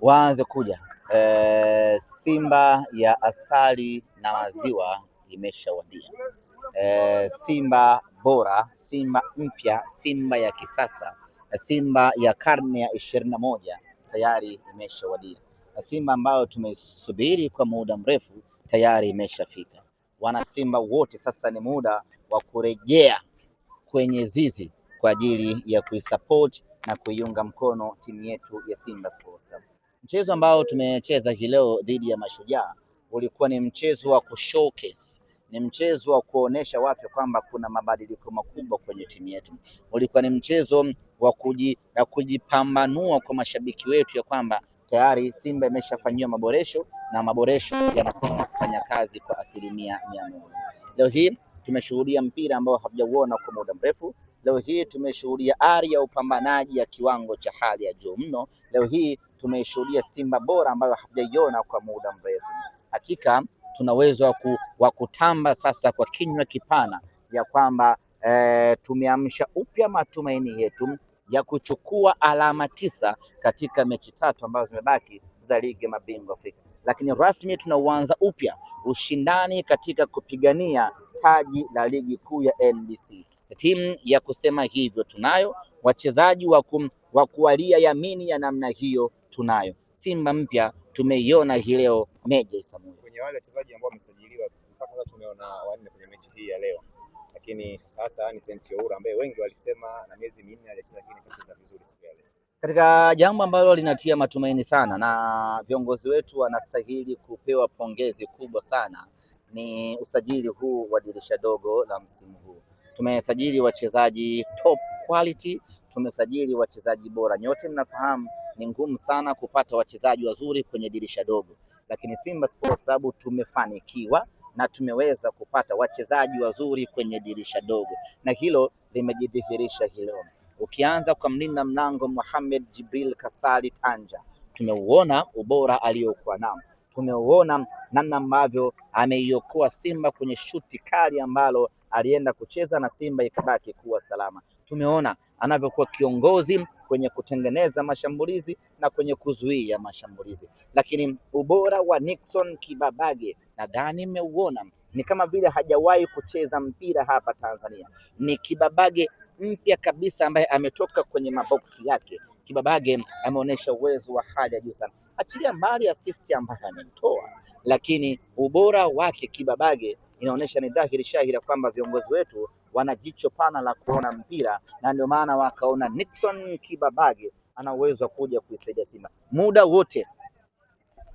waanze kuja. Simba ya asali na maziwa imeshawadia. Simba bora, Simba mpya, Simba ya kisasa, Simba ya karne ya 21 tayari imeshawadia. Simba ambayo tumesubiri kwa muda mrefu tayari imeshafika. Wana Simba wote sasa ni muda wa kurejea kwenye zizi kwa ajili ya kuisupport na kuiunga mkono timu yetu ya Simba Sports Club. Mchezo ambao tumecheza hii leo dhidi ya Mashujaa ulikuwa ni mchezo wa kushowcase, ni mchezo wa kuonesha watu kwamba kuna mabadiliko makubwa kwenye timu yetu. Ulikuwa ni mchezo wa kujipambanua kwa mashabiki wetu ya kwamba tayari Simba imeshafanyiwa maboresho na maboresho yanakwenda kufanya kazi kwa 100%. Leo hii tumeshuhudia mpira ambao hatujauona kwa muda mrefu. Leo hii tumeshuhudia ari ya upambanaji ya kiwango cha hali ya juu mno. Leo hii tumeshuhudia Simba bora ambayo hatujaiona kwa muda mrefu. Hakika tuna uwezo wa kutamba sasa kwa kinywa kipana ya kwamba tumeamsha upya matumaini yetu ya kuchukua alama 9 katika mechi 3 ambazo zimebaki za ligi ya mabingwa Afrika. Lakini rasmi tunauanza upya ushindani katika kupigania taji la ligi kuu ya NBC. Timu ya kusema hivyo tunayo, wachezaji wa kualia yamini ya namna hiyo tunayo. Simba mpya tumeiona hii leo Meja Isamuhyo. Kwenye wale wachezaji ambao wamesajiliwa mpaka sasa tumeona 4 kwenye mechi hii ya leo. Lakini sasa ni Oura ambaye wengi walisema na miezi 4 hajacheza, lakini kacheza vizuri siku ya leo. Katika jambo ambalo linatia matumaini sana na viongozi wetu wanastahili kupewa pongezi kubwa sana ni usajili huu wa dirisha dogo la msimu huu. Tumesajili wachezaji top quality, tumesajili wachezaji bora. Nyote mnafahamu ni ngumu sana kupata wachezaji wazuri kwenye dirisha dogo, lakini Simba Sports Club tumefanikiwa na tumeweza kupata wachezaji wazuri kwenye dirisha dogo, na hilo limejidhihirisha hii leo. Ukianza kwa mlinda mlango Mohamed Jibril Kasali Tanja, tumeuona ubora aliokuwa nao, tumeuona namna ambavyo ameiokoa Simba kwenye shuti kali ambalo alienda kucheza na Simba ikabaki kuwa salama. Tumeona anavyokuwa kiongozi kwenye kutengeneza mashambulizi na kwenye kuzuia mashambulizi, lakini ubora wa Nixon Kibabage nadhani mmeuona, ni kama vile hajawahi kucheza mpira hapa Tanzania. Ni Kibabage mpya kabisa ambaye ametoka kwenye maboksi yake. Kibabage ameonyesha uwezo wa hali ya juu sana, achilia mbali assist ambayo amemtoa, lakini ubora wake Kibabage inaonyesha ni dhahiri shahiri kwamba viongozi wetu wana jicho pana la kuona mpira, na ndio maana wakaona Nixon Kibabage ana uwezo wa kuja kuisaidia Simba. Muda wote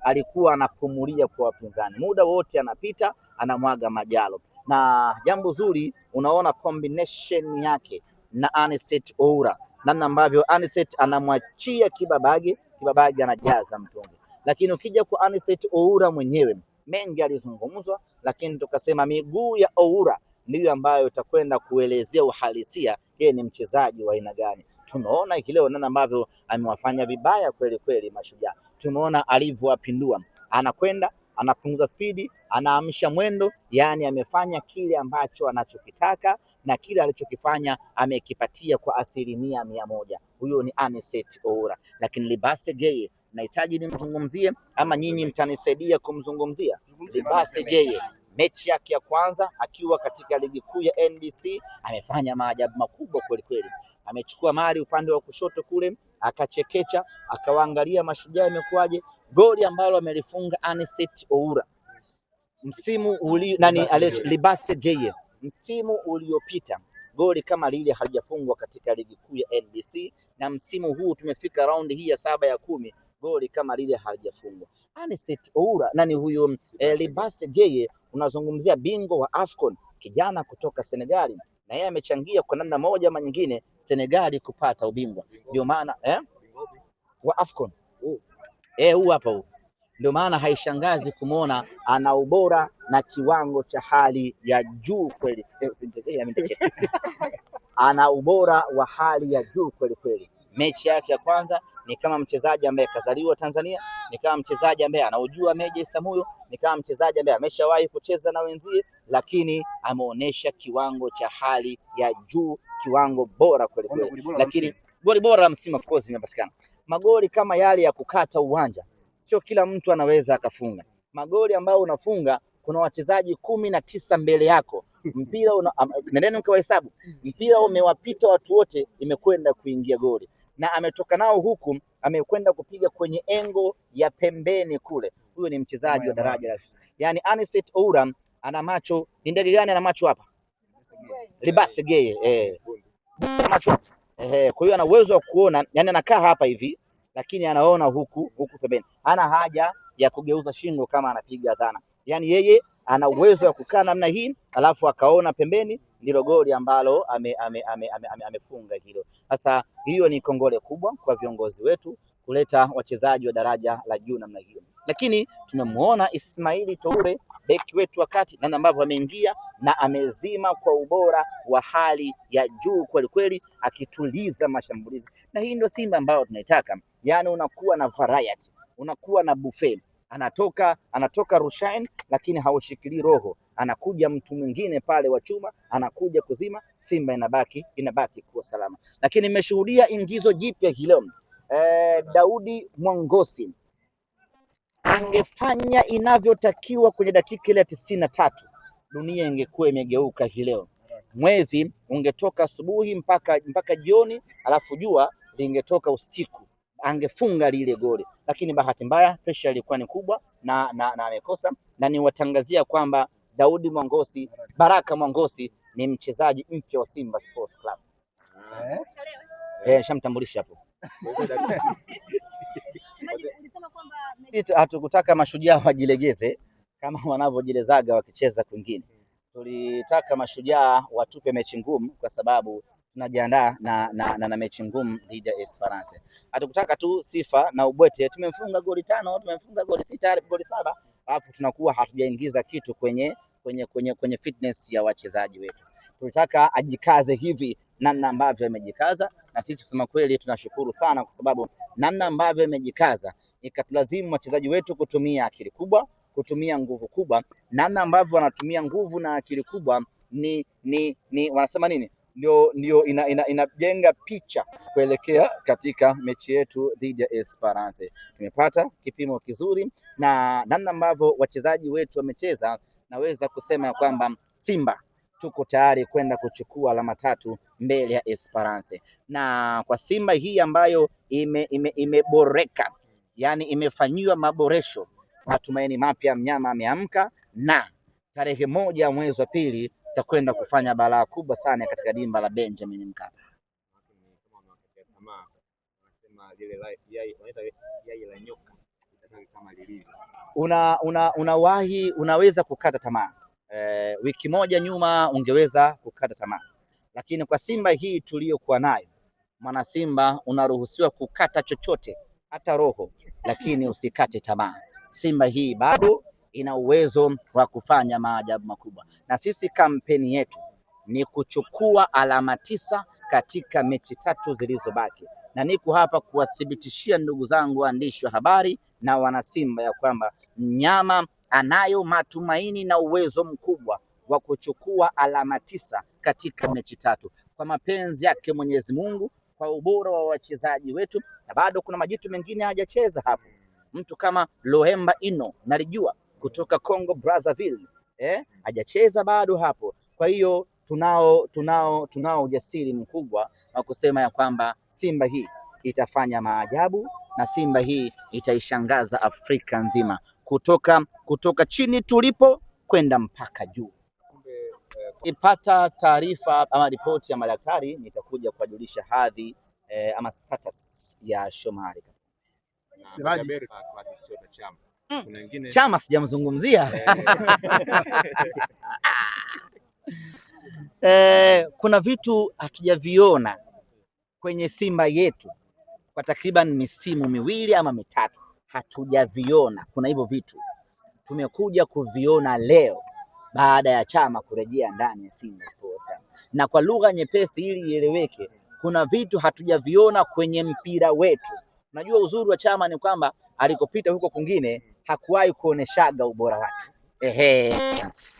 alikuwa anapumulia kwa wapinzani, muda wote anapita anamwaga majalo, na jambo zuri unaona combination yake na Anicet Oura, namna ambavyo Anicet anamwachia Kibabage, Kibabage anajaza mtungi. Lakini ukija kwa Anicet Oura mwenyewe, mengi alizungumzwa, lakini tukasema miguu ya Oura ndiyo ambayo itakwenda kuelezea uhalisia yeye ni mchezaji wa aina gani. Tumeona leo namna ambavyo amewafanya vibaya kweli kweli Mashujaa. Tumeona alivyowapindua, anakwenda anapunguza spidi, anaamsha mwendo, yani amefanya kile ambacho anachokitaka na kile alichokifanya amekipatia kwa 100%. Huyo ni Anicet Oura. Lakini Libase Geye nahitaji nimzungumzie ama nyinyi mtanisaidia kumzungumzia Libase Geye. Mechi yake ya kwanza akiwa katika ligi kuu ya NBC amefanya maajabu makubwa kweli kweli. Amechukua mali upande wa kushoto kule, akachekecha, akawaangalia Mashujaa imekuwaje. Goli ambalo amelifunga Anicet Oura msimu Libase Geye msimu uliopita, goli kama lile halijafungwa katika ligi kuu ya NBC, na msimu huu tumefika raundi hii ya 7 ya 10, goli kama lile halijafungwa. Anicet Oura nani huyo? Libase Geye, unazungumzia bingwa wa AFCON, kijana kutoka Senegali, na yeye amechangia kwa namna moja ama nyingine Senegali kupata ubingwa. Ndio maana wa AFCON huu hapa huu. Ndio maana haishangazi kumwona ana ubora na kiwango cha hali ya juu kweli. Ana ubora wa hali ya juu kweli kweli. Mechi yake ya kwanza ni kama mchezaji ambaye kazaliwa Tanzania, ni kama mchezaji ambaye anaujua Meja Isamuhyo, ni kama mchezaji ambaye ameshawahi kucheza na wenzie, lakini ameonyesha kiwango cha hali ya juu, kiwango bora kweli kweli. Lakini goli bora la msimu of course imepatikana. magoli kama yale ya kukata uwanja sio kila mtu anaweza akafunga. Magoli ambayo unafunga, kuna wachezaji 19 mbele yako, mpira nendeni mkawahesabu, mpira umewapita watu wote, imekwenda kuingia goli, na ametoka nao huku, amekwenda kupiga kwenye engo ya pembeni kule. Huyo ni mchezaji wa daraja, yani Anicet Oura ana macho. Ni ndege gani ana macho hapa? Libase Geye, macho kwa hiyo ana uwezo wa kuona, yani anakaa hapa hivi lakini anaona huku pembeni. Hana haja ya kugeuza shingo kama anapiga dhana, yani yeye ana uwezo wa kukaa namna hii alafu akaona pembeni, ndilo goli ambalo amefunga hilo. Sasa hiyo ni kongole kubwa kwa viongozi wetu kuleta wachezaji wa daraja la juu namna hiyo, lakini tumemuona Ismail Toure beki wetu wakati na ambavyo ameingia na amezima kwa ubora wa hali ya juu kweli kweli, akituliza mashambulizi. Na hii ndio Simba ambayo tunaitaka, yani unakuwa na variety, unakuwa na buffet. Anatoka Rushain lakini haushikilii roho, anakuja mtu mwingine pale wa chuma anakuja kuzima, Simba inabaki kuwa salama. Lakini nimeshuhudia ingizo jipya hilo, Daudi Mwangosi angefanya inavyotakiwa kwenye dakika ile ya 93, dunia ingekuwa imegeuka hii leo. Mwezi ungetoka asubuhi mpaka jioni, alafu jua lingetoka usiku, angefunga lile goli. Lakini bahati mbaya pressure ilikuwa ni kubwa na amekosa, na niwatangazia kwamba Daudi Mwangosi, Baraka Mwangosi ni mchezaji mpya wa Simba Sports Club. Shamtambulisha hapo. Hatukutaka mashujaa wajilegeze kama wanavyojilezaga wakicheza kwingine. Tulitaka mashujaa watupe mechi ngumu kwa sababu tunajiandaa na mechi ngumu dhidi ya Esperance. Hatukutaka tu sifa na ubwete, tumemfunga goli 5, tumemfunga goli 6, goli 7, alafu tunakuwa hatujaingiza kitu kwenye fitness ya wachezaji wetu. Tulitaka ajikaze hivi namna ambavyo amejikaza, na sisi kusema kweli tunashukuru sana, kwa sababu namna ambavyo amejikaza ikatulazimu wachezaji wetu kutumia akili kubwa, kutumia nguvu kubwa. Namna ambavyo wanatumia nguvu na akili kubwa ni wanasema nini, ndio inajenga picha kuelekea katika mechi yetu dhidi ya Esperance. Tumepata kipimo kizuri na namna ambavyo wachezaji wetu wamecheza, naweza kusema kwamba Simba tuko tayari kwenda kuchukua alama 3 mbele ya Esperance. Na kwa Simba hii ambayo imeboreka, yani imefanyiwa maboresho, matumaini mapya, mnyama ameamka, na tarehe 1 mwezi wa pili tutakwenda kufanya balaa kubwa sana katika dimba la Benjamin Mkapa. Unaweza kukata tamaa. Wiki moja nyuma ungeweza kukata tamaa, lakini kwa Simba hii tuliyokuwa nayo, mwana Simba unaruhusiwa kukata chochote, hata roho, lakini usikate tamaa. Simba hii bado ina uwezo wa kufanya maajabu makubwa, na sisi kampeni yetu ni kuchukua alama 9 katika mechi 3 zilizobaki, na niko hapa kuwathibitishia ndugu zangu waandishi wa habari na wana Simba ya kwamba mnyama anayo matumaini na uwezo mkubwa wa kuchukua alama 9 katika mechi 3 kwa mapenzi yake Mwenyezi Mungu, kwa ubora wa wachezaji wetu, na bado kuna majitu mengine hajacheza hapo. Mtu kama Lohemba Ino nalijua kutoka Congo Brazzaville, hajacheza bado hapo. Kwa hiyo tunao ujasiri mkubwa wa kusema ya kwamba Simba hii itafanya maajabu, na Simba hii itaishangaza Afrika nzima, kutoka chini tulipo kwenda mpaka juu. Ipata taarifa ama ripoti ya madaktari, nitakuja kuwajulisha hadhi ama status ya Shomari. Chama sijamzungumzia. Kuna vitu hatujaviona kwenye Simba yetu kwa takriban misimu 2 ama 3, hatujaviona. Kuna hivyo vitu tumekuja kuviona leo baada ya Chama kurejea ndani ya Simba Sports Club. Na kwa lugha nyepesi ili ieleweke, kuna vitu hatujaviona kwenye mpira wetu. Najua uzuri wa Chama ni kwamba alikopita huko kwingine hakuwahi kuoneshaga ubora wake.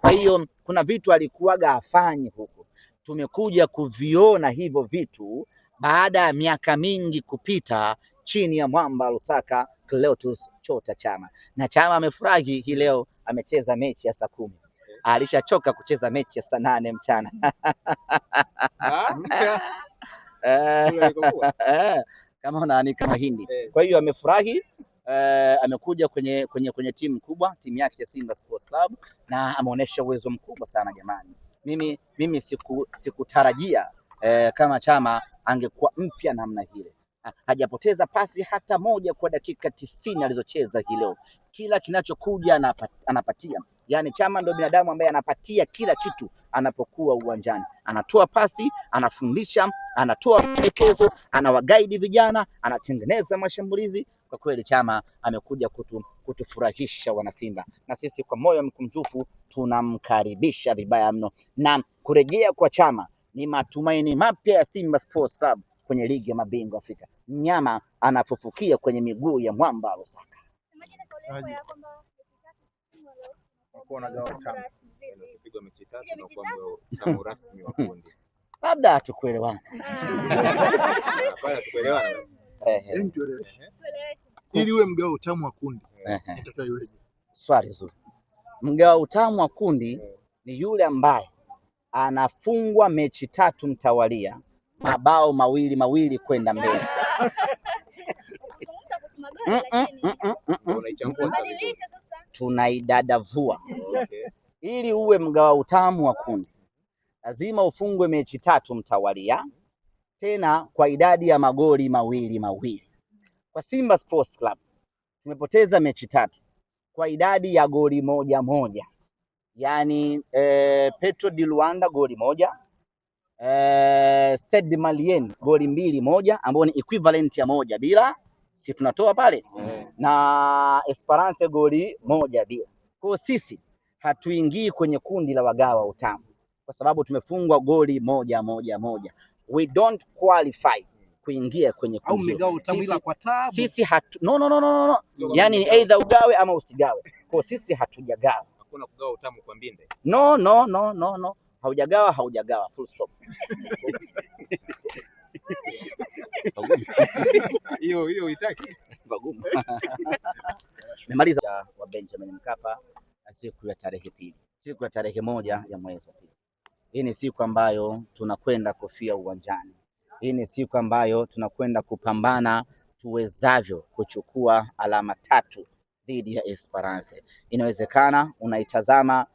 Kwa hiyo kuna vitu alikuwaga afanyi huko, tumekuja kuviona hivyo vitu baada ya miaka mingi kupita chini ya mwamba Lusaka Clatous Chota Chama, na Chama amefurahi hii leo, amecheza mechi ya saa 10. Alishachoka kucheza mechi ya saa 8 mchana. Kama unaanika mahindi. Kwa hiyo amefurahi, amekuja kwenye timu kubwa, timu yake ya Simba Sports Club, na ameonyesha uwezo mkubwa sana jamani. Mimi sikutarajia kama Chama angekuwa mpya namna hile. Hajapoteza pasi hata moja kwa dakika 90 alizocheza hii leo. Kila kinachokuja anapatia. Yaani Chama ndio binadamu ambaye anapatia kila kitu anapokuwa uwanjani. Anatoa pasi, anafundisha, anatoa maelekezo, anawaguide vijana, anatengeneza mashambulizi. Kwa kweli Chama amekuja kutufurahisha wanasimba, na sisi kwa moyo mkunjufu tunamkaribisha vibaya mno, na kurejea kwa Chama ni matumaini mapya ya Simba Sports Club kwenye ligi ya mabingwa Afrika. Mnyama anafufukia kwenye miguu ya mwamba Lusaka. Labda hatukuelewana. Ili uwe mgao utamu wa kundi itakaiweje? Swali zuri. Mgao utamu wa kundi ni yule ambaye anafungwa mechi 3 mtawalia, mabao mawili kwenda mbele. Tunaidadavua. Ili uwe mgawa utamu wa kundi lazima ufungwe mechi 3 mtawalia, tena kwa idadi ya magoli mawili. Kwa Simba Sports Club tumepoteza mechi 3 kwa idadi ya goli moja. Yaani Petro di Luanda goli 1, Stade Malien goli 2-1, ambao ni equivalent ya 1-0, si tunatoa pale, na Esperance goli 1-0. Kwa sisi hatuingii kwenye kundi la wagawa utamu kwa sababu tumefungwa goli moja. We don't qualify kuingia kwenye kundi. Au mgao utamu ila kwa taabu. Sisi no. Yaani ni either ugawe ama usigawe. Kwa sisi hatujagawa. Hakuna kugawa utamu kwa mbinde. No. Haujagawa. Full stop. Hiyo itaki. Bagumu. Nimemaliza wa Benjamin Mkapa siku ya tarehe 2. Siku ya tarehe 1 ya mwezi wa 2. Hii ni siku ambayo tunakwenda kufia uwanjani. Hii ni siku ambayo tunakwenda kupambana tuwezavyo kuchukua alama 3 dhidi ya Esperance. Inawezekana unaitazama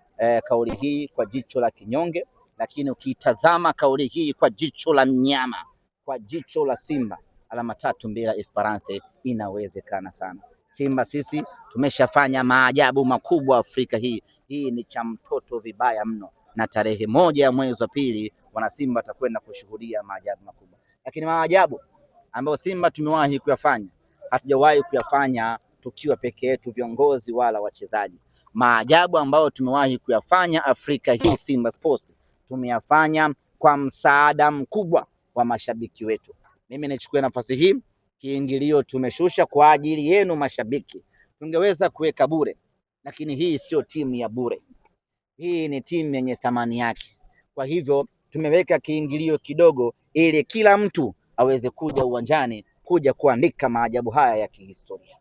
kauli hii kwa jicho la kinyonge, lakini ukiitazama kauli hii kwa jicho la mnyama, kwa jicho la Simba, alama 3 bila Esperance inawezekana sana. Simba sisi tumeshafanya maajabu makubwa Afrika hii. Hii ni cha mtoto vibaya mno, na tarehe 1 ya mwezi wa 2 wana Simba atakwenda kushuhudia maajabu makubwa. Lakini maajabu ambayo Simba tumewahi kuyafanya, hatujawahi kuyafanya tukiwa peke yetu viongozi wala wachezaji. Maajabu ambayo tumewahi kuyafanya Afrika hii Simba Sports tumeyafanya kwa msaada mkubwa wa mashabiki wetu. Mimi nichukue nafasi hii, kiingilio tumeshusha kwa ajili yenu mashabiki. Tungeweza kuweka bure, lakini hii sio timu ya bure. Hii ni timu yenye thamani yake. Kwa hivyo tumeweka kiingilio kidogo ili kila mtu aweze kuja uwanjani kuja kuandika maajabu haya ya kihistoria.